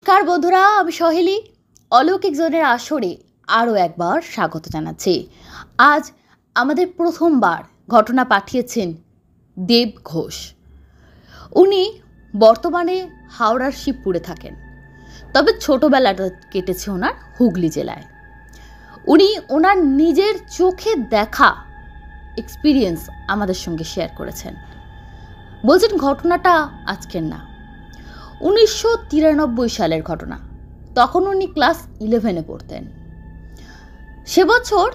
নমস্কার বন্ধুরা, আমি সহেলি অলৌকিক জোনের আসরে আরও একবার স্বাগত জানাচ্ছি। আজ আমাদের প্রথমবার ঘটনা পাঠিয়েছেন দেব ঘোষ। উনি বর্তমানে হাওড়ার শিবপুরে থাকেন, তবে ছোটোবেলাটা কেটেছে ওনার হুগলি জেলায়। উনি ওনার নিজের চোখে দেখা এক্সপিরিয়েন্স আমাদের সঙ্গে শেয়ার করেছেন। বলছেন ঘটনাটা আজকের না, 1993 সালের ঘটনা। তখন উনি ক্লাস 11-এ পড়তেন। সে বছর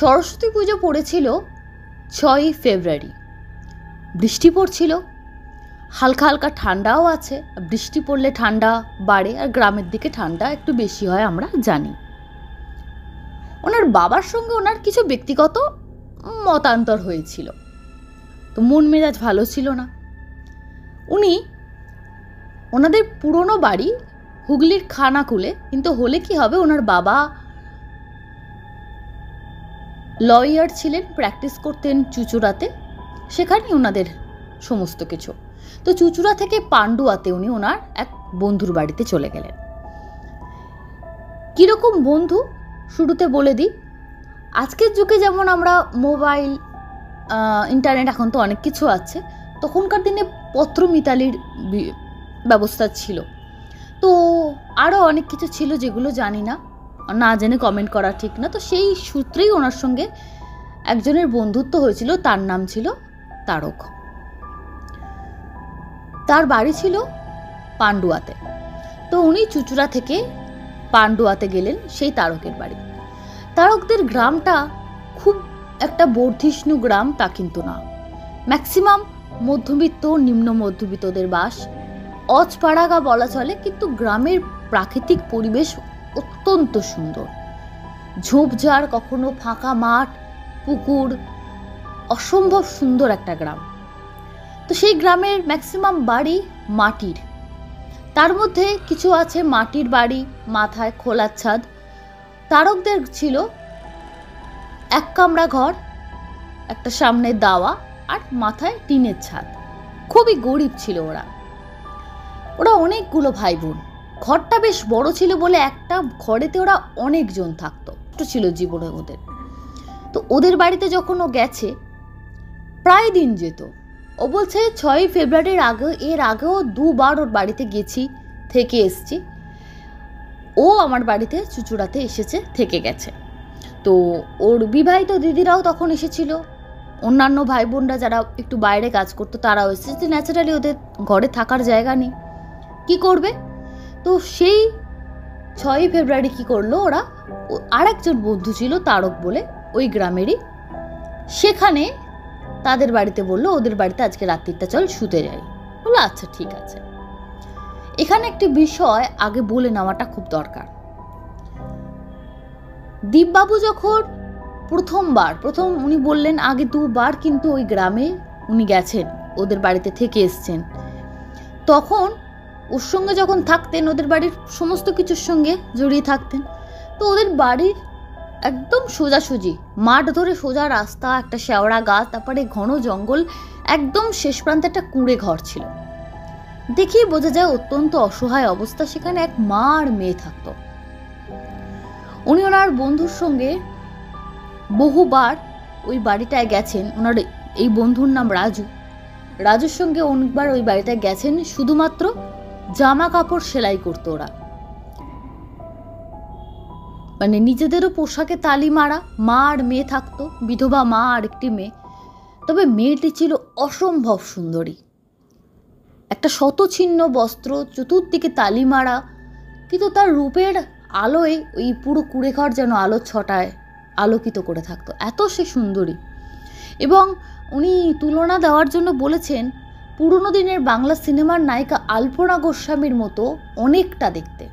সরস্বতী পুজো পড়েছিল 6ই ফেব্রুয়ারি। বৃষ্টি পড়ছিল, হালকা হালকা ঠান্ডাও আছে। বৃষ্টি পড়লে ঠান্ডা বাড়ে, আর গ্রামের দিকে ঠান্ডা একটু বেশি হয় আমরা জানি। ওনার বাবার সঙ্গে ওনার কিছু ব্যক্তিগত মতান্তর হয়েছিল, তো মন মেজাজ ভালো ছিল না। উনি ওনাদের পুরনো বাড়ি হুগলির খানাকুলে, কিন্তু হলে কি হবে, ওনার বাবা লয়ার ছিলেন, প্র্যাকটিস করতেন চুঁচুড়াতে, সেখানেই ওনাদের সমস্ত কিছু। তো চুঁচুড়া থেকে পান্ডুয়াতে উনি ওনার এক বন্ধুর বাড়িতে চলে গেলেন। কীরকম বন্ধু শুরুতে বলে দিই। আজকের যুগে যেমন আমরা মোবাইল, ইন্টারনেট, এখন তো অনেক কিছু আছে, তখনকার দিনে পত্র মিতালির ব্যবস্থা ছিল। তো আরও অনেক কিছু ছিল যেগুলো জানি না, না জেনে কমেন্ট করা ঠিক না। তো সেই সূত্রেই ওনার সঙ্গে একজনের বন্ধুত্ব হয়েছিল, তার নাম ছিল তারক। তার বাড়ি ছিল পান্ডুয়াতে। তো উনি চুঁচুড়া থেকে পান্ডুয়াতে গেলেন সেই তারকের বাড়ি। তারকদের গ্রামটা খুব একটা বর্ধিষ্ণু গ্রাম তা কিন্তু না, ম্যাক্সিমাম মধ্যবিত্ত নিম্ন মধ্যবিত্তদের বাস। অজপাড়াগা বলা চলে, কিন্তু গ্রামের প্রাকৃতিক পরিবেশ অত্যন্ত সুন্দর। ঝোপঝাড়, কখনো ফাঁকা মাঠ, পুকুর, অসম্ভব সুন্দর একটা গ্রাম। তো সেই গ্রামের ম্যাক্সিমাম বাড়ি মাটির, তার মধ্যে কিছু আছে মাটির বাড়ি, মাথায় খোলার ছাদ। তারকদের ছিল এক কামরা ঘর, একটা সামনে দাওয়া, আর মাথায় টিনের ছাদ। খুবই গরিব ছিল ওরা। অনেকগুলো ভাই বোন। ঘরটা বেশ বড় ছিল বলে একটা ঘরেতে ওরা অনেকজন থাকতো, ছিল জীবনে ওদের। তো ওদের বাড়িতে যখন ও গেছে, প্রায় দিন যেত। ও বলছে 6ই ফেব্রুয়ারির আগে, এর আগেও 2 বার ওর বাড়িতে গেছি, থেকে এসছি। ও আমার বাড়িতে চুঁচুড়াতে এসেছে, থেকে গেছে। তো ওর বিবাহিত দিদিরাও তখন এসেছিল, অন্যান্য ভাই বোনরা যারা একটু বাইরে কাজ করতো তারাও এসেছে। ন্যাচারালি ওদের ঘরে থাকার জায়গা নেই, কি করবে? তো সেই 6ই ফেব্রুয়ারি কি করলো ওরা, আর একজন বন্ধু ছিল তারক বলে, ওই গ্রামেরই, সেখানে তাদের বাড়িতে বললো ওদের বাড়িতে আজকে রাত্রিটা চল শুতে যাই। বললো আচ্ছা ঠিক আছে। এখানে একটি বিষয় আগে বলে নেওয়াটা খুব দরকার। দীপবাবু যখন প্রথম উনি বললেন আগে 2 বার কিন্তু ওই গ্রামে উনি গেছেন, ওদের বাড়িতে থেকে এসছেন। তখন ওর সঙ্গে যখন থাকতেন, ওদের বাড়ির সমস্ত কিছুর সঙ্গে জড়িয়ে থাকতেন। তো ওদের বাড়ির একদম সোজাসুজি মাঠ ধরে সোজা রাস্তা, একটা শেওড়া গাছ, তারপরে ঘন জঙ্গল, একদম শেষ প্রান্তে একটা কুঁড়ে ঘর ছিল। দেখেই বোঝা যায় অত্যন্ত অসহায় অবস্থা। সেখানে এক মা আর মেয়ে থাকতো। উনি ওনার বন্ধুর সঙ্গে বহুবার ওই বাড়িটায় গেছেন। ওনার এই বন্ধুর নাম রাজু। রাজুর সঙ্গে অনেকবার ওই বাড়িটায় গেছেন, শুধুমাত্র জামা কাপড় সেলাই করতো ওরা, মানে নিজেদেরও পোশাকে তালি মারা। মা আর মেয়ে থাকতো, বিধবা মা আর একটি মেয়ে। তবে মেয়েটি ছিল অসম্ভব সুন্দরী, একটা শতছিন্ন বস্ত্র, চতুর্দিকে তালি মারা, কিন্তু তার রূপের আলোয় ওই পুরো কুঁড়েঘর যেন আলোর ছটায় আলোকিত করে থাকতো, এত সে সুন্দরী। এবং উনি তুলনা দেওয়ার জন্য বলেছেন পুরনো দিনের বাংলা সিনেমার নায়িকা আলপনা গোস্বামীর মতো অনেকটা দেখতে।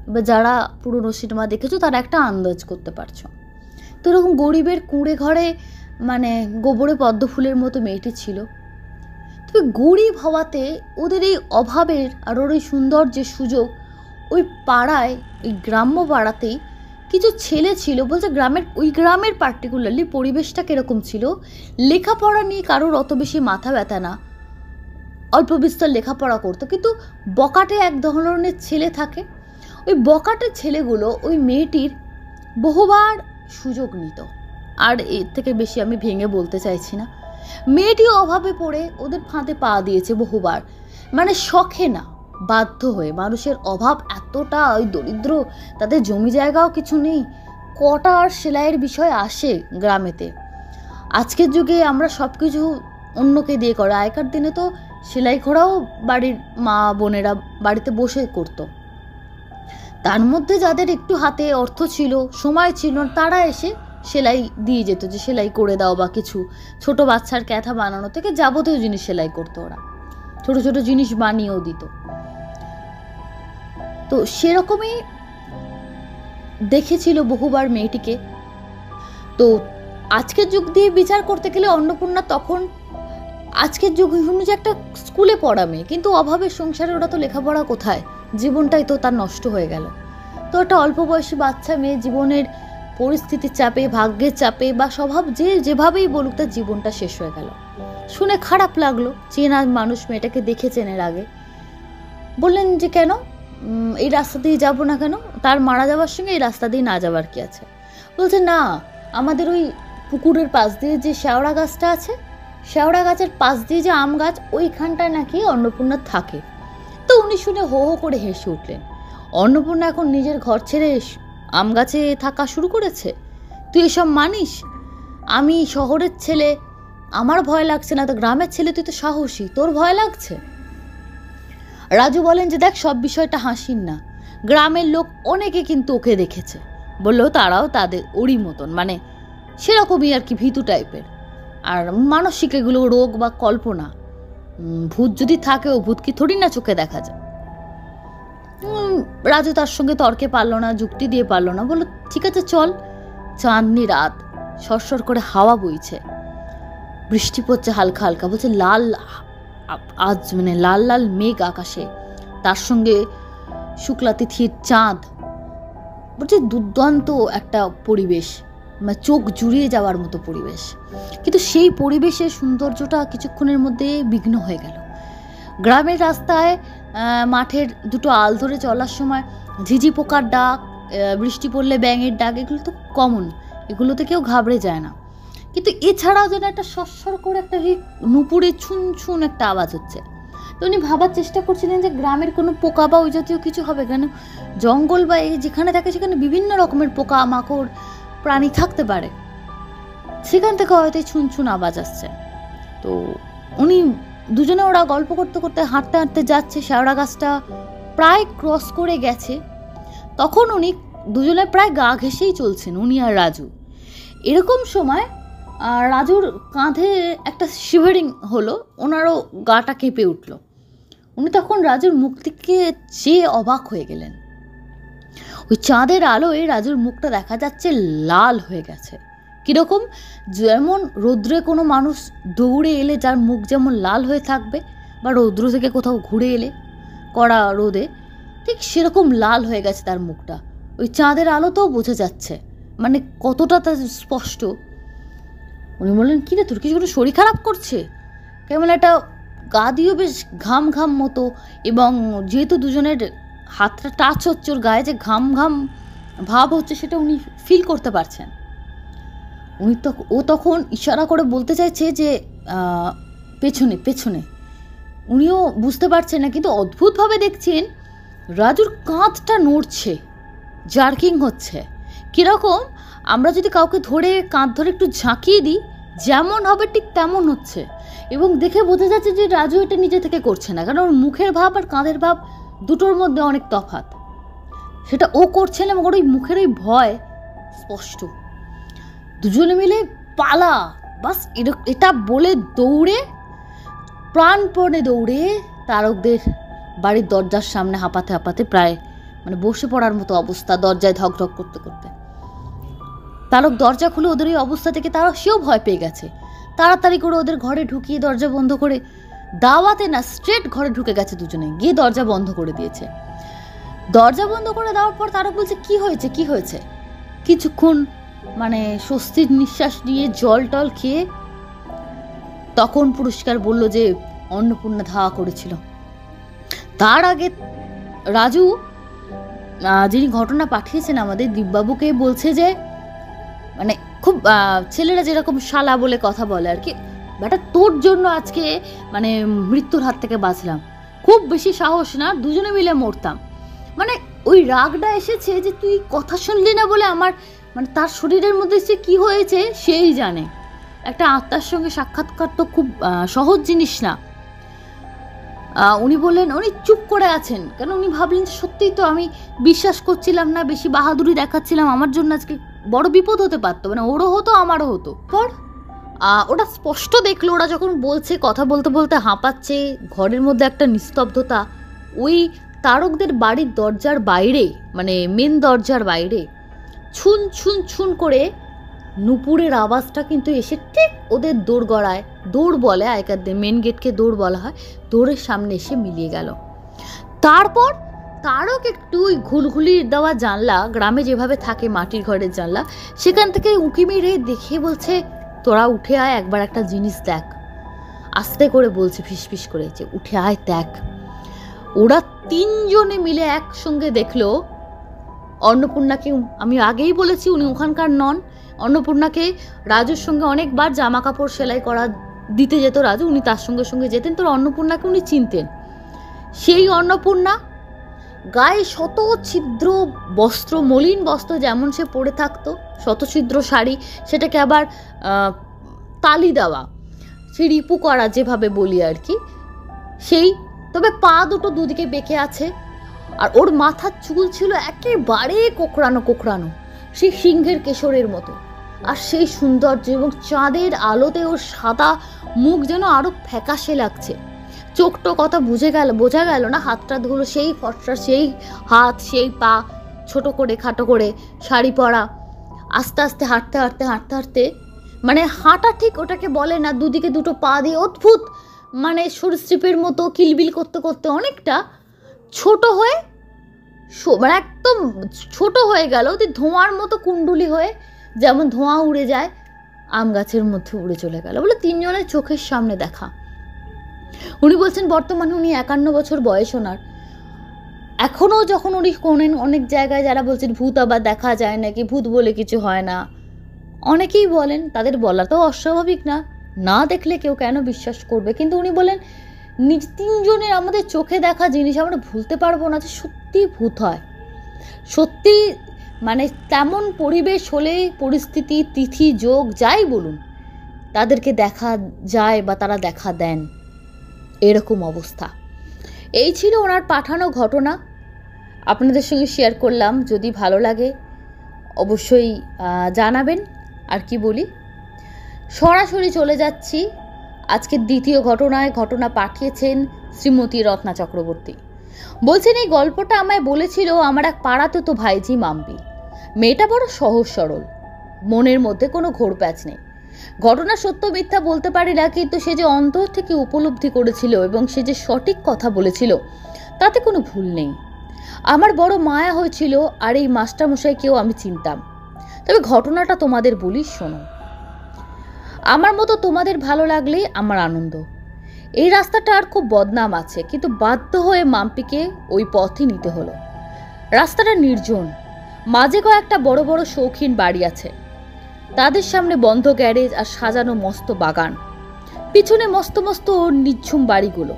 এবার যারা পুরনো সিনেমা দেখেছো তারা একটা আন্দাজ করতে পারছো। তো এরকম গরিবের কুঁড়ে ঘরে, মানে গোবরে পদ্ম ফুলের মতো মেয়েটি ছিল। তবে গরিব হওয়াতে ওদের এই অভাবের আর ওর ওই সুন্দর যে সুযোগ, ওই পাড়ায়, ওই গ্রাম্য পাড়াতেই কিছু ছেলে ছিল। বলছে ওই গ্রামের পার্টিকুলারলি পরিবেশটা কীরকম ছিল, লেখাপড়া নিয়ে কারোর অত বেশি মাথা ব্যথা না, অল্প বিস্তর লেখাপড়া করতো, কিন্তু বকাটে এক ধরনের ছেলে থাকে। ওই বকাটে ছেলেগুলো ওই মেয়েটির বহুবার সুযোগ নিত। আর এর থেকে বেশি আমি ভেঙে বলতে চাইছি না। মেয়েটিও অভাবে পড়ে ওদের ফাঁদে পা দিয়েছে বহুবার, মানে শখে না, বাধ্য হয়ে। মানুষের অভাব এতটা, ওই দরিদ্র, তাদের জমি জায়গাও কিছু নেই, কটা আর সেলাইয়ের বিষয় আসে গ্রামেতে। আজকের যুগে আমরা সব কিছু অন্যকে দিয়ে করে, আগেকার দিনে তো সেলাই করাও বাড়ির মা বোনেরা বাড়িতে বসে করতো। তার মধ্যে যাদের একটু হাতে অর্থ ছিল, সময় ছিল, তারা এসে সেলাই দিয়ে যেত, যে সেলাই করে দাও বা কিছু। ছোট বাচ্চার ক্যাথা বানানো থেকে যাবতীয় জিনিস সেলাই করতো ওরা, ছোট ছোট জিনিস বানিয়েও দিত। তো সেরকমই দেখেছিল বহুবার মেয়েটিকে। তো আজকের যুগ দিয়ে বিচার করতে গেলে অন্নপূর্ণা তখন আজকের যুগ অনুযায়ী একটা স্কুলে পড়া মেয়ে, কিন্তু অভাবের সংসারে ওরা তো লেখাপড়া কোথায়, জীবনটাই তো তার নষ্ট হয়ে গেল। তো একটা অল্প বয়সী বাচ্চা মেয়ে জীবনের পরিস্থিতির চাপে, ভাগ্যের চাপে বা স্বভাব যেভাবেই বলুক, তার জীবনটা শেষ হয়ে গেল। শুনে খারাপ লাগলো। চেনা মানুষ, মেয়েটাকে দেখেছেন এর আগে। বললেন যে কেন এই রাস্তা দিয়ে যাবো না কেন, তার মারা যাওয়ার সঙ্গে এই রাস্তা দিয়ে না যাওয়ার কি আছে? বলছে না, আমাদের ওই পুকুরের পাশ দিয়ে যে শেওড়া গাছটা আছে, শেওড়া গাছের পাশ দিয়ে যে আম গাছ, ওইখানটায় নাকি অন্নপূর্ণা থাকে। তো উনি শুনে হো হো করে হেসে উঠলেন। অন্নপূর্ণা এখন নিজের ঘর ছেড়ে আম গাছে থাকা শুরু করেছে? তুই এসব মানিস? আমি শহরের ছেলে, আমার ভয় লাগছে না, তো গ্রামের ছেলে, তুই তো সাহসী, তোর ভয় লাগছে? রাজু বলেন যে দেখ, সব বিষয়টা হাসির না, গ্রামের লোক অনেকে কিন্তু ওকে দেখেছে। বললো তারাও তাদের ওরই মতন, মানে সেরকমই আর কি, ভীতু টাইপের। আর মানসিক এগুলো রোগ বা কল্পনা। ভূত যদি থাকে, ও ভূত কি থোড়ি না চোখে দেখা যায়। রাজু তার সঙ্গে তর্কে পারলো না, যুক্তি দিয়ে পারলো না। বললো ঠিক আছে চল। চাঁদনি রাত, সরসর করে হাওয়া বইছে, বৃষ্টি পড়ছে হালকা হালকা। বলছে লাল, আজ মানে লাল লাল মেঘ আকাশে, তার সঙ্গে শুক্লা তিথির চাঁদ। বলছে দুর্দান্ত একটা পরিবেশ, মানে চোখ জুড়িয়ে যাওয়ার মতো পরিবেশ। কিন্তু সেই পরিবেশের সৌন্দর্যটা কিছুক্ষণের মধ্যে বিঘ্ন হয়ে গেল। গ্রামের রাস্তায় মাঠের দুটো আল ধরে চলার সময় ঝিঝি পোকার ডাক, বৃষ্টি পড়লে ব্যাঙের ডাক, এগুলো তো কমন, এগুলোতে কেউ ঘাবড়ে যায় না। কিন্তু এছাড়াও যেন একটা সরসর করে একটা নুপুরে ছুন ছুন একটা আওয়াজ হচ্ছে। তো উনি ভাবার চেষ্টা করছিলেন যে গ্রামের কোনো পোকা বা ওই জাতীয় কিছু হবে কেন। জঙ্গল বা যেখানে থাকে সেখানে বিভিন্ন রকমের পোকা মাকড় প্রাণী থাকতে পারে, সেখান থেকে হয়তো ছুন ছুন আওয়াজ আসছে। তো উনি দুজনে, ওরা গল্প করতে করতে হাঁটতে হাঁটতে যাচ্ছে, শেওড়া গাছটা প্রায় ক্রস করে গেছে। তখন উনি দুজনে প্রায় গা ঘেঁষেই চলছেন, উনি আর রাজু। এরকম সময় রাজুর কাঁধে একটা শিভারিং হলো, ওনারও গাটা কেঁপে উঠল। উনি তখন রাজুর মুখ থেকে চেয়ে অবাক হয়ে গেলেন। ওই চাঁদের আলোয় রাজুর মুখটা দেখা যাচ্ছে লাল হয়ে গেছে। কীরকম, যেমন রৌদ্রে কোনো মানুষ দৌড়ে এলে যার মুখ যেমন লাল হয়ে থাকবে, বা রৌদ্র থেকে কোথাও ঘুরে এলে কড়া রোদে, ঠিক সেরকম লাল হয়ে গেছে তার মুখটা। ওই চাঁদের আলোতেও বোঝা যাচ্ছে, মানে কতটা তার স্পষ্ট। উনি বললেন কি রে, তোর কিছু কোনো শরীর খারাপ করছে? কেমন একটা গা দিয়েও বেশ ঘাম ঘাম মতো, এবং যেহেতু দুজনের হাতটা টাচ হচ্ছে, ওর গায়ে যে ঘাম ঘাম ভাব হচ্ছে সেটা উনি ফিল করতে পারছেন। ও তখন ইশারা করে বলতে চাইছে যে পেছনে পেছনে। উনিও বুঝতে পারছেন না, কিন্তু অদ্ভুতভাবে দেখছেন রাজুর কাঁধটা নড়ছে, জার্কিং হচ্ছে। কীরকম, আমরা যদি কাউকে ধরে কাঁধ ধরে একটু ঝাঁকিয়ে দিই, যেমন হবে ঠিক তেমন হচ্ছে। এবং দেখে বোঝা যাচ্ছে যে রাজু এটা নিজে থেকে করছে না, কারণ ওর মুখের ভাব আর কাঁধের ভাব দুটোর মধ্যে অনেক তফাৎ। সেটা ও করছে না, এবং ওর ওই মুখের ওই ভয় স্পষ্ট। দুজনে মিলে পালা, বাস এটা বলে দৌড়ে, প্রাণপণে দৌড়ে তারকদের বাড়ির দরজার সামনে হাঁপাতে হাঁপাতে, প্রায় মানে বসে পড়ার মতো অবস্থা, দরজায় ধকধক করতে করতে। তারক দরজা খুলে ওদের ওই অবস্থা থেকে সেও ভয় পেয়ে গেছে। তাড়াতাড়ি করে ওদের ঘরে ঢুকিয়ে দরজা বন্ধ করে, দাওয়াতে না, স্ট্রেট ঘরে ঢুকে গেছে দুজনে, গিয়ে দরজা বন্ধ করে দিয়েছে। দরজা বন্ধ করে দেওয়ার পর তারক বলছে কি হয়েছে কি হয়েছে। কিছুক্ষণ মানে স্বস্তির নিঃশ্বাস নিয়ে জল টল খেয়ে তখন পুরস্কার বলল যে অন্নপূর্ণা ধাওয়া করেছিল। তার আগে রাজু, যিনি ঘটনা পাঠিয়েছেন আমাদের, দীপবাবুকে বলছে যে মানে খুব ছেলেরা যেরকম শালা বলে কথা বলে আর কি, বেটা তোর জন্য আজকে মানে মৃত্যুর হাত থেকে বাঁচলাম, খুব বেশি সাহস না, দুজনে মিলে মরতাম। মানে ওই রাগটা এসেছে যে তুই কথা শুনলি না বলে আমার, মানে তার শরীরের মধ্যে সে কি হয়েছে সেই জানে। একটা আত্মার সঙ্গে সাক্ষাৎকার তো খুব সহজ জিনিস না। উনি বললেন, উনি চুপ করে আছেন কেন, উনি ভাবলেন সত্যিই তো আমি বিশ্বাস করছিলাম না, বেশি বাহাদুরি দেখাচ্ছিলাম, আমার জন্য আজকে বড় বিপদ হতে পারতো, মানে ওরও হতো আমারও হতো। পর ওটা স্পষ্ট দেখলো, ওরা যখন বলছে, কথা বলতে বলতে হাঁপাচ্ছে, ঘরের মধ্যে একটা নিস্তব্ধতা। ওই তারকদের বাড়ির দরজার বাইরে, মানে মেন দরজার বাইরে ছুন ছুন ছুন করে নুপুরের আওয়াজটা কিন্তু এসে ঠিক ওদের দোরগড়ায়, দৌড় বলে আগেকার দিন, মেন গেটকে দৌড় বলা হয়, দৌড়ের সামনে এসে মিলিয়ে গেল। তারপর তারক একটু ওই ঘুলঘুলির দেওয়া জানলা, গ্রামে যেভাবে থাকে মাটির ঘরের জানলা, সেখান থেকে উঁকি মেরে দেখে বলছে, তোরা উঠে আয় একবার, একটা জিনিস দেখ। আস্তে করে বলছে ফিসফিস করে, যে উঠে আয় দেখ। ওরা তিনজনে মিলে একসঙ্গে দেখলো অন্নপূর্ণাকে। আমি আগেই বলেছি উনি ওখানকার নন। অন্নপূর্ণাকে রাজুর সঙ্গে অনেকবার জামা কাপড় সেলাই করা দিতে যেত রাজু, উনি তার সঙ্গে সঙ্গে যেতেন, তো অন্নপূর্ণাকে উনি চিনতেন। সেই অন্নপূর্ণা গায়ে শত ছিদ্র বস্ত্র, মলিন বস্ত্র যেমন সে পরে থাকতো, শত ছিদ্র শাড়ি, সেটাকে আবার তালি দেওয়া, সে রিপু করা যেভাবে বলি আর কি, সেই, তবে পা দুটো দুদিকে বেঁকে আছে। আর ওর মাথার চুল ছিল একেবারে কোকড়ানো কোকড়ানো, সেই সিংহের কেশরের মতো। আর সেই সৌন্দর্য এবং চাঁদের আলোতে ওর সাদা মুখ যেন আরো ফ্যাকাশে লাগছে। চোখটো কথা বোঝা গেল না, হাতটা ধুলো সেই ফর্সা, সেই হাত, সেই পা, ছোট করে খাটো করে শাড়ি পরা, আস্তে আস্তে হাঁটতে হাঁটতে হাঁটতে হাঁটতে, মানে হাঁটা ঠিক ওটাকে বলে না, দুদিকে দুটো পা দিয়ে অদ্ভুত মানে সরীসৃপের মতো কিলবিল করতে করতে অনেকটা ছোট হয়ে, মানে একদম ছোট হয়ে গেল, ধোঁয়ার মতো কুণ্ডুলি হয়ে, যেমন ধোঁয়া উড়ে যায় আম গাছের মধ্যে উড়ে চলে গেল বলে তিনজনের চোখের সামনে দেখা। উনি বলছেন বর্তমানে উনি 51 বছর বয়স ওনার। এখনও যখন উনি শোনেন অনেক জায়গায় যারা বলছেন ভূত আবার দেখা যায় নাকি, ভূত বলে কিছু হয় না, অনেকেই বলেন, তাদের বলা তো অস্বাভাবিক না, না দেখলে কেউ কেন বিশ্বাস করবে, কিন্তু উনি বলেন নিজ তিনজনের আমাদের চোখে দেখা জিনিস আমরা ভুলতে পারবো না, যে সত্যি ভূত হয়, সত্যি মানে তেমন পরিবেশ হলে, পরিস্থিতি, তিথি, যোগ যাই বলুন, তাদেরকে দেখা যায় বা তারা দেখা দেন, এরকম অবস্থা। এই ছিল ওনার পাঠানো ঘটনা, আপনাদের সঙ্গে শেয়ার করলাম। যদি ভালো লাগে অবশ্যই জানাবেন। আর কি বলি, সরাসরি চলে যাচ্ছি আজকের দ্বিতীয় ঘটনায়। ঘটনা পাঠিয়েছেন শ্রীমতী রত্না চক্রবর্তী। বলছেন, এই গল্পটা আমায় বলেছিল আমার এক পাড়াতে তো ভাইজি মাম্পি। মেয়েটা বড় সহজ সরল, মনের মধ্যে কোনো ঘোরপ্যাচ নেই। ঘটনা সত্য মিথ্যা বলতে পারি না, কিন্তু সে যে অন্তর থেকে উপলব্ধি করেছিল এবং সে যে সঠিক কথা বলেছিল তাতে কোনো ভুল নেই। আমার বড় মায়া হয়েছিল, আর এই মাস্টারমশাইকেও আমি চিনতাম। তবে ঘটনাটা তোমাদের বলি, শোনো। আমার মতো তোমাদের ভালো লাগলেই আমার আনন্দ। এই রাস্তাটার খুব বদনাম আছে, কিন্তু বাধ্য হয়ে মাম্পিকে ওই পথই নিতে হলো। রাস্তাটা নির্জন, মাঝে কয়েকটা বড় বড় শৌখিন বাড়ি আছে, তাদের সামনে বন্ধ গ্যারেজ আর সাজানো মস্ত বাগান, পিছনে মস্ত মস্ত নিঝুম বাড়িগুলো।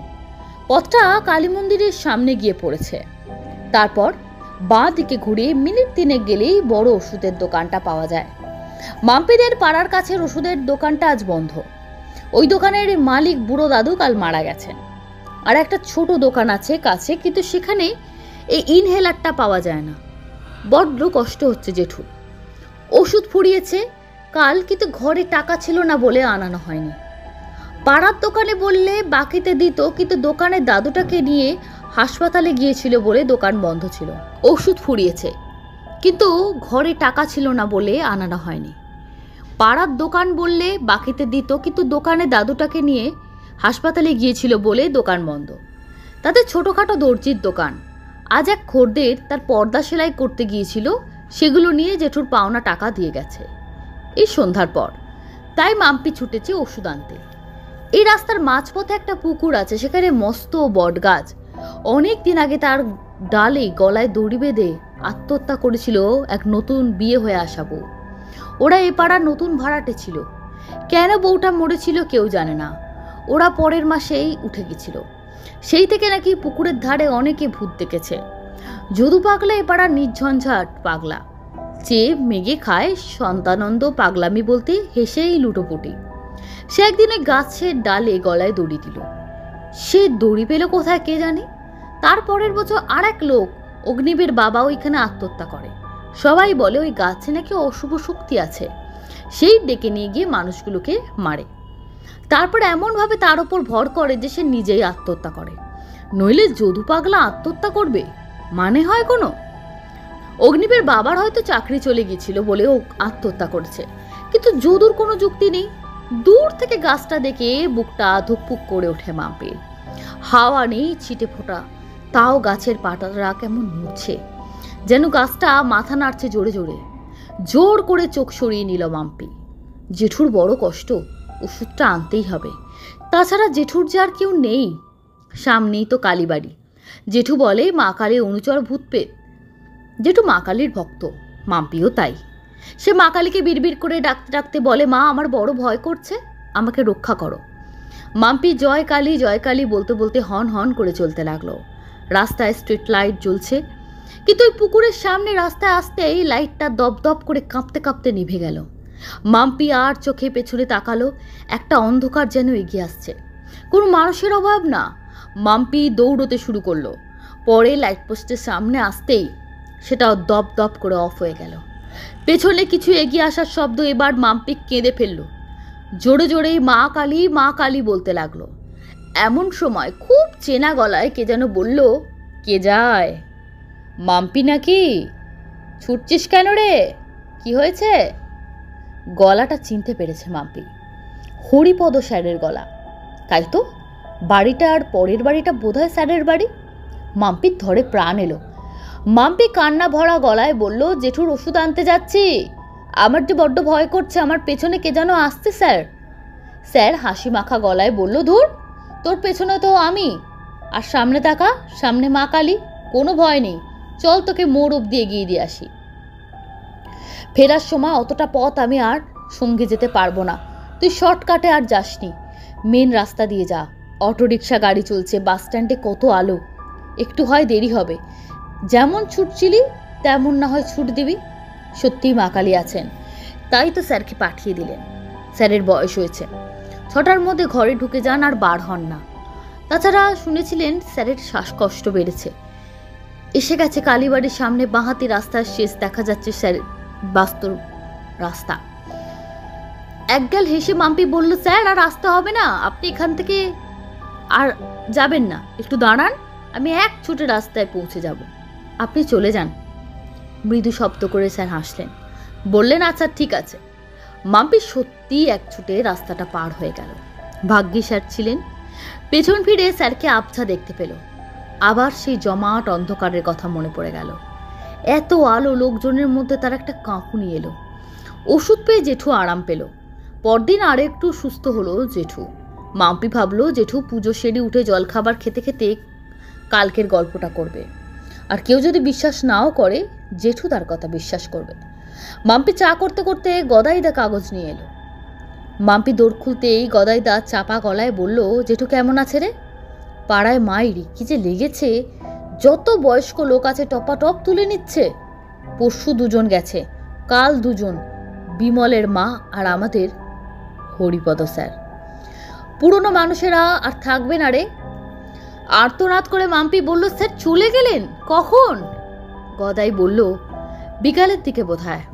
পথটা কালী মন্দিরের সামনে গিয়ে পড়েছে। তারপর বাঁ দিকে ঘুরিয়ে মিনিট 3 গেলেই বড় ওষুধের দোকানটা পাওয়া যায়। মাম্পিদের পাড়ার কাছের ওষুধের দোকানটা আজ বন্ধ। ওই দোকানের মালিক বুড়ো দাদু কাল মারা গেছেন। আর একটা ছোট দোকান আছে কাছে, কিন্তু সেখানে এই ইনহেলারটা পাওয়া যায় না। বড্ড কষ্ট হচ্ছে জেঠু। ওষুধ ফুরিয়েছে কাল, কিন্তু ঘরে টাকা ছিল না বলে আনানো হয়নি। পাড়ার দোকানে বললে বাকিতে দিত, কিন্তু দোকানের দাদুটাকে নিয়ে হাসপাতালে গিয়েছিল বলে দোকান বন্ধ ছিল। ওষুধ ফুরিয়েছে, কিন্তু ঘরে টাকা ছিল না বলে আনানো হয়নি। পাড়ার দোকান বললে বাকিতে দিত, কিন্তু দোকানে দাদুটাকে নিয়ে হাসপাতালে গিয়েছিল বলে দোকান বন্ধ। তাদের ছোটোখাটো দর্জির দোকান। আজ এক খদ্দের তার পর্দা সেলাই করতে গিয়েছিল, সেগুলো নিয়ে জেঠুর পাওনা টাকা দিয়ে গেছে এই সন্ধ্যার পর। তাই মাম্পি ছুটেছে ওষুধ আনতে। এই রাস্তার মাঝপথে একটা পুকুর আছে, সেখানে মস্ত বট গাছ। অনেক দিন আগে তার ডালে গলায় দড়ি বেঁধে আত্মহত্যা করেছিল এক নতুন বিয়ে হয়ে আসা বউ। ওরা এ পাড়ার নতুন ভাড়াটে ছিল। কেন বউটা মরেছিল কেউ জানে না। ওরা পরের মাসেই উঠে গেছিল। সেই থেকে নাকি পুকুরের ধারে অনেকে ভূত দেখেছে। যদু পাগলা এ পাড়ার নির্ঝঞ্ঝাট পাগলা, চেয়ে মেঘে খায় সন্তানন্দ পাগলামি বলতে হেসেই লুটোপুটি। সে একদিন ওই গাছের ডালে গলায় দড়ি দিল। সে দড়ি পেল কোথায় কে জানে। তার পরের বছর আর এক লোক, অগ্নিবের বাবা, ওইখানে আত্মহত্যা করে। সবাই বলে ওই গাছে নাকি অশুভ শক্তি আছে, সেই ডেকে নিয়ে গিয়ে মানুষগুলোকে মারে। তারপর এমনভাবে তার উপর ভর করে যে সে নিজেই আত্মহত্যা করে। নইলে যদু পাগলা আত্মহত্যা করবে মানে হয় কোনো? অগ্নিবের বাবার হয়তো চাকরি চলে গিয়েছিল বলে ও আত্মহত্যা করেছে, কিন্তু যদুর কোনো যুক্তি নেই। দূর থেকে গাছটা দেখে বুকটা ধুকপুক করে ওঠে মাম্পির। হাওয়া নেই ছিটে ফোটা, তাও গাছের পাতারা কেমন নড়ছে, যেন গাছটা মাথা নাড়ছে জোরে জোরে। জোর করে চোখ সরিয়ে নিল মাম্পি। জেঠুর বড় কষ্ট, ওষুধটা আনতেই হবে। তাছাড়া জেঠুর যে আর কেউ নেই। সামনেই তো কালীবাড়ি। জেঠু বলে মা কালী অনুচর ভূতপেত। জেঠু মা কালীর ভক্ত, মাম্পিও তাই। সে মা কালীকে বিড়বিড় করে ডাকতে ডাকতে বলে, মা আমার বড় ভয় করছে, আমাকে রক্ষা করো। মাম্পি জয় কালী বলতে বলতে হন হন করে চলতে লাগলো। রাস্তায় স্ট্রিট লাইট জ্বলছে, কিন্তু ওই পুকুরের সামনে রাস্তায় আসতেই লাইটটা দপ দপ করে কাঁপতে কাঁপতে নিভে গেল। মাম্পি আর চোখে পেছনে তাকালো। একটা অন্ধকার যেন এগিয়ে আসছে, কোনো মানুষের অভাব না। মাম্পি দৌড়তে শুরু করলো। পরে লাইট পোস্টের সামনে আসতেই সেটাও দপ দপ করে অফ হয়ে গেল। পেছনে কিছু এগিয়ে আসার শব্দ। এবার মাম্পি কেঁদে ফেললো। জোরে জোরে মা কালী বলতে লাগলো। এমন সময় খুব চেনা গলায় কে যেন বলল, কে যায়? মাম্পি নাকি? ছুটছিস কেন রে? কি হয়েছে? গলাটা চিনতে পেরেছে মাম্পি। হরিপদ স্যারের গলা। তাই তো, বাড়িটা আর পরের বাড়িটা বোধহয় স্যারের বাড়ি। মাম্পির ধরে প্রাণ এলো। মাম্পি কান্না ভরা গলায় বলল, জেঠুর ওষুধ আনতে যাচ্ছি। আমার যে বড্ড ভয় করছে, আমার পেছনে কে যেন আসছে স্যার। স্যার হাসি মাখা গলায় বলল, ধুর, তোর পেছনে তো আমি, আর সামনে তাকা, সামনে মা কালী, কোনো ভয় নেই, চল তোকে মোড় অব্দি এগিয়ে দিয়ে আসি। ফেরার সময় অতটা পথ আমি আর সঙ্গে যেতে পারবো না, তুই শর্টকাটে আর যাসনি, মেন রাস্তা দিয়ে যা। অটোরিকশা গাড়ি চলছে, বাস স্ট্যান্ডে কত আলো, একটু হয় দেরি হবে। যেমন ছুটছিলি তেমন না হয় ছুট দিবি। সত্যিই মা কালী আছেন, তাই তো স্যারকে পাঠিয়ে দিলেন। স্যারের বয়স হয়েছে, 6টার মধ্যে ঘরে ঢুকে যান আর বার হন না। তাছাড়া শুনেছিলেন স্যারের শ্বাসকষ্ট বেড়েছে। এসে গেছে কালীবাড়ির সামনে, বাঁহাতি রাস্তার শেষ দেখা যাচ্ছে স্যারের বাস্তব রাস্তা। একগাল হেসে মাম্পি বলল, স্যার আর আসতে হবে না, আপনি এখান থেকে আর যাবেন না, একটু দাঁড়ান, আমি এক ছুটে রাস্তায় পৌঁছে যাব, আপনি চলে যান। মৃদু শব্দ করে স্যার হাসলেন, বললেন, আচ্ছা ঠিক আছে। মাম্পি সত্যি এক ছুটে রাস্তাটা পার হয়ে গেল। ভাগ্যি স্যার ছিলেন। পেছন ফিরে স্যারকে আবছা দেখতে পেল। আবার সেই জমাট অন্ধকারের কথা মনে পড়ে গেল। এত আলো, লোকজনের মধ্যে তার একটা কাঁপুনি এলো। ওষুধ পেয়ে জেঠু আরাম পেল। পরদিন আর একটু সুস্থ হলো জেঠু। মাম্পি ভাবলো জেঠু পুজো সেরে উঠে জলখাবার খেতে খেতে কালকের গল্পটা করবে, আর কেউ যদি বিশ্বাস নাও করে জেঠু তার কথা বিশ্বাস করবে। মাম্পি চা করতে করতে গদাইদা কাগজ নিয়ে এলো। মাম্পি দৌড় খুলতেই গদাইদা চাপা গলায় বলল, জেঠু কেমন আছে রে? পাড়ায় মায়েরই কি যে লেগেছে, যত বয়স্ক লোক আছে টপাটপ তুলে নিচ্ছে। পরশু 2জন গেছে, কাল 2জন, বিমলের মা আর আমাদের হরিপদ স্যার। পুরনো মানুষেরা আর থাকবে না রে। আর্তনাদ করে মাম্পি বলল, স্যার চলে গেলেন? কখন? গদাই বলল, বিকালের দিকে বোধহয়।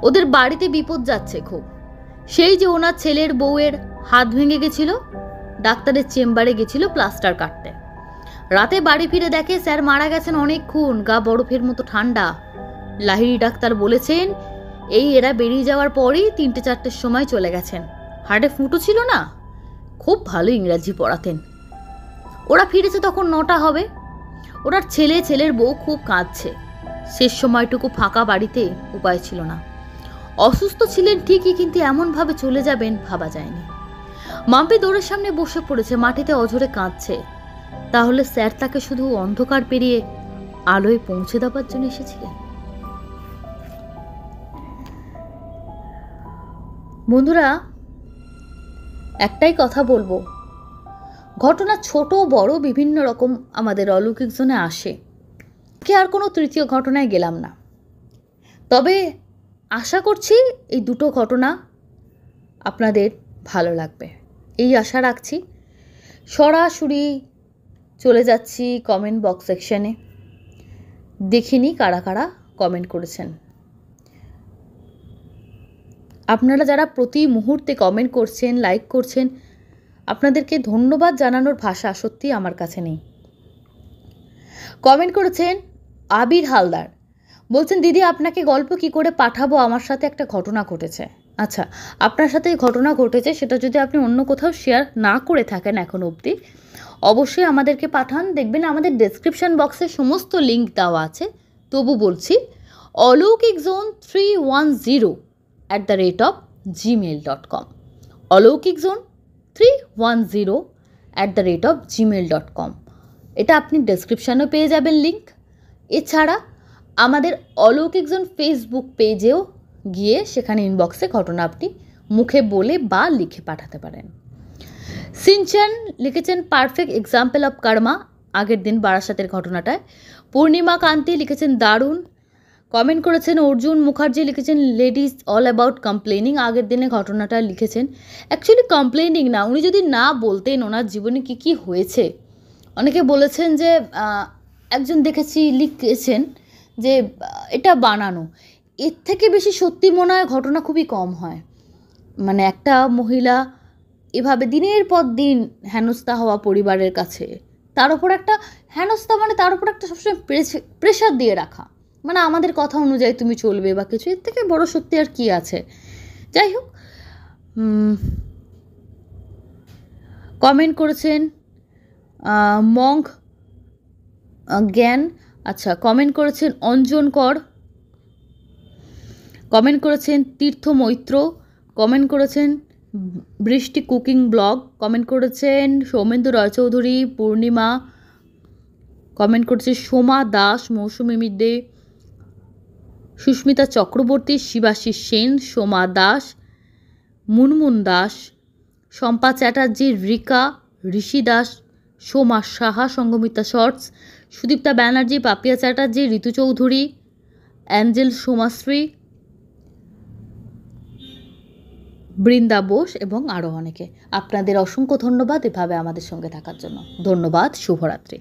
ওদের বাড়িতে বিপদ যাচ্ছে খুব। সেই যে ওনার ছেলের বউয়ের হাত ভেঙে গেছিল, ডাক্তারের চেম্বারে গেছিল প্লাস্টার কাটতে। রাতে বাড়ি ফিরে দেখে স্যার মারা গেছেন অনেকক্ষণ, গা বরফের মতো ঠান্ডা। লাহিড়ি ডাক্তার বলেছেন এই এরা বেরিয়ে যাওয়ার পরেই 3টে-4টের সময় চলে গেছেন। হার্টে ফুটো ছিল না, খুব ভালো ইংরাজি পড়াতেন। ওরা ফিরেছে তখন 9টা হবে। ওনার ছেলের বউ খুব কাঁদছে। শেষ সময়টুকু ফাঁকা বাড়িতে উপায় ছিল না। অসুস্থ ছিলেন ঠিকই, কিন্তু এমনভাবে চলে যাবেন ভাবা যায়নি। মাম্পি দৌড়ের সামনে বসে পড়েছে, মাটিতে অঝরে কাঁদছে। তাহলে স্যার তাকে শুধু অন্ধকার পেরিয়ে আলোয় পৌঁছে দেওয়ার জন্য এসেছিলেন? বন্ধুরা, একটাই কথা বলবো, ঘটনা ছোট বড় বিভিন্ন রকম আমাদের অলৌকিক জোনে আসে। কে আর কোনো তৃতীয় ঘটনায় গেলাম না, তবে আশা করছি এই দুটো ঘটনা আপনাদের ভালো লাগবে, এই আশা রাখছি। সরাসরি চলে যাচ্ছি কমেন্ট বক্স সেকশানে। দেখিনি কারা কারা কমেন্ট করেছেন। আপনারা যারা প্রতি মুহূর্তে কমেন্ট করছেন, লাইক করছেন, আপনাদেরকে ধন্যবাদ জানানোর ভাষা সত্যি আমার কাছে নেই। কমেন্ট করেছেন আবির হালদার, বলছেন দিদি আপনাকে গল্প কি করে পাঠাবো, আমার সাথে একটা ঘটনা ঘটেছে। আচ্ছা, আপনার সাথে ঘটনা ঘটেছে সেটা যদি আপনি অন্য কোথাও শেয়ার না করে থাকেন এখন অবধি, অবশ্যই আমাদেরকে পাঠান। দেখবেন আমাদের ডেসক্রিপশন বক্সে সমস্ত লিঙ্ক দেওয়া আছে। তবু বলছি, alaukiczone310@gmail.com, alaukiczone310@gmail.com, এটা আপনি ডেসক্রিপশানেও পেয়ে যাবেন লিঙ্ক। এছাড়া আমাদের অলৌকিক জোন ফেসবুক পেজেও গিয়ে সেখানে ইনবক্সে ঘটনা আপনি মুখে বলে বা লিখে পাঠাতে পারেন। সিনচান লিখেছেন পারফেক্ট এক্সাম্পল অফ কর্মা, আগের দিন বারাসাতের ঘটনাটায়। পূর্ণিমা কান্তি লিখেছেন দারুণ। কমেন্ট করেছেন অর্জুন মুখার্জি, লিখেছেন লেডিজ অল অ্যাবাউট কমপ্লেনিং, আগের দিনে ঘটনাটা লিখেছেন। অ্যাকচুয়ালি কমপ্লেনিং না, উনি যদি না বলতেন ওনার জীবনে কী কী হয়েছে। অনেকে বলেছেন যে একজন দেখেছি লিখেছেন যে এটা বানানো, এর থেকে বেশি সত্যি মনে হয় ঘটনা খুবই কম হয়। মানে একটা মহিলা এভাবে দিনের পর দিন হেনস্থা হওয়া পরিবারের কাছে, তার উপর একটা হেনস্থা, মানে তার উপর একটা সবসময় প্রেশার দিয়ে রাখা, মানে আমাদের কথা অনুযায়ী তুমি চলবে বা কিছু, এর থেকে বড় সত্যি আর কি আছে। যাই হোক, কমেন্ট করেছেন মঙ্ক জ্ঞান, আচ্ছা কমেন্ট করেছেন অঞ্জন কর, কমেন্ট করেছেন তীর্থ মৈত্র, কমেন্ট করেছেন বৃষ্টি কুকিং ব্লগ, কমেন্ট করেছেন সৌমেন্দু রায়চৌধুরী, পূর্ণিমা, কমেন্ট করেছে সোমা দাস, মৌসুমী মিডে, সুস্মিতা চক্রবর্তী, শিবাশিস সেন, সোমা দাস, মুনমুন দাস, শম্পা চ্যাটার্জি, রিকা, ঋষি দাস, সোমা সাহা, সঙ্গমিতা শর্টস, সুদীপ্তা ব্যানার্জি, পাপিয়া চ্যাটার্জি, ঋতু চৌধুরী, অ্যাঞ্জেল সোমাশ্রী, বৃন্দা বোস এবং আরও অনেকে। আপনাদের অসংখ্য ধন্যবাদ এভাবে আমাদের সঙ্গে থাকার জন্য। ধন্যবাদ, শুভরাত্রি।